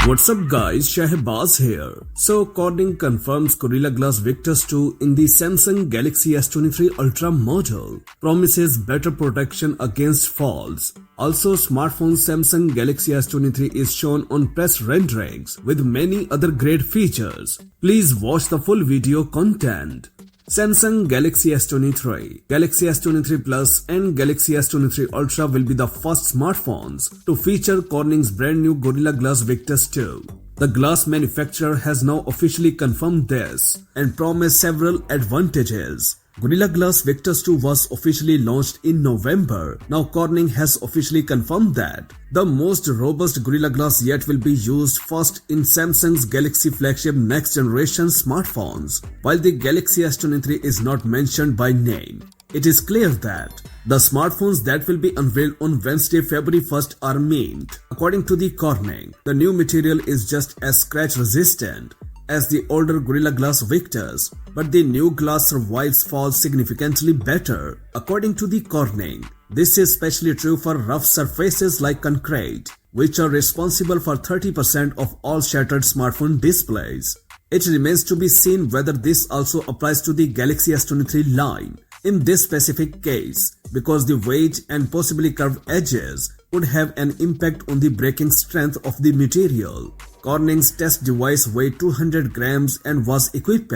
What's up guys, Shahbaz here. So Corning confirms Gorilla Glass Victus 2 in the Samsung Galaxy S23 Ultra model. Promises better protection against falls. Also, smartphone Samsung Galaxy S23 is shown on press renderings with many other great features. Please watch the full video content. Samsung Galaxy S23, Galaxy S23 Plus and Galaxy S23 Ultra will be the first smartphones to feature Corning's brand new Gorilla Glass Victus 2. The glass manufacturer has now officially confirmed this and promised several advantages. Gorilla Glass Victus 2 was officially launched in November. Now Corning has officially confirmed that the most robust Gorilla Glass yet will be used first in Samsung's Galaxy flagship next generation smartphones. While the Galaxy S23 is not mentioned by name, it is clear that the smartphones that will be unveiled on Wednesday, February 1st are mint. According to the Corning, the new material is just as scratch resistant as the older Gorilla Glass Victus, but the new glass survives falls significantly better. According to the Corning, this is especially true for rough surfaces like concrete, which are responsible for 30% of all shattered smartphone displays. It remains to be seen whether this also applies to the Galaxy S23 line. In this specific case, because the weight and possibly curved edges would have an impact on the breaking strength of the material. Corning's test device weighed 200 grams and was equipped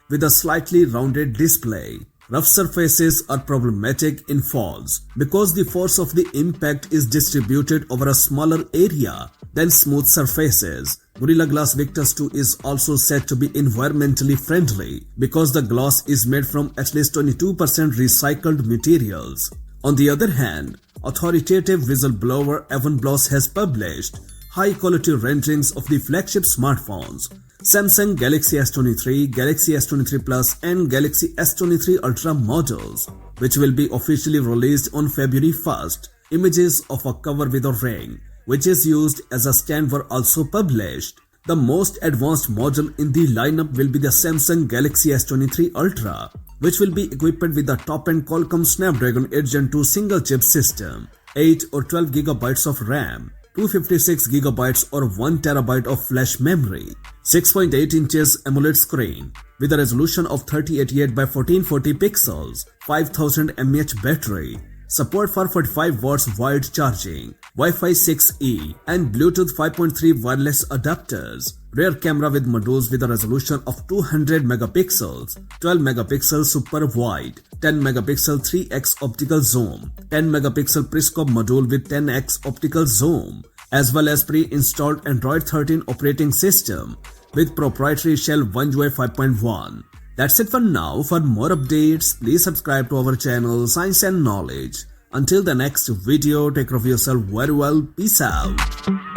with a slightly rounded display. Rough surfaces are problematic in falls because the force of the impact is distributed over a smaller area than smooth surfaces. Gorilla Glass Victus 2 is also said to be environmentally friendly because the glass is made from at least 22% recycled materials. On the other hand, authoritative whistleblower Evan Bloss has published high-quality renderings of the flagship smartphones, Samsung Galaxy S23, Galaxy S23 Plus and Galaxy S23 Ultra models, which will be officially released on February 1st. Images of a cover with a ring, which is used as a stand, were also published. The most advanced model in the lineup will be the Samsung Galaxy S23 Ultra, which will be equipped with the top-end Qualcomm Snapdragon 8 Gen 2 single-chip system, 8 or 12 GB of RAM, 256 GB or 1 TB of flash memory, 6.8 inches AMOLED screen with a resolution of 3088 by 1440 pixels, 5000 mAh battery, support for 45 watts wired charging, Wi-Fi 6E and Bluetooth 5.3 wireless adapters, rear camera with modules with a resolution of 200 megapixels, 12 megapixel super wide, 10 megapixel 3x optical zoom, 10 megapixel periscope module with 10x optical zoom, as well as pre-installed Android 13 operating system with proprietary shell One UI 5.1. That's it for now. For more updates, please subscribe to our channel Science and Knowledge. Until the next video, take care of yourself very well. Peace out.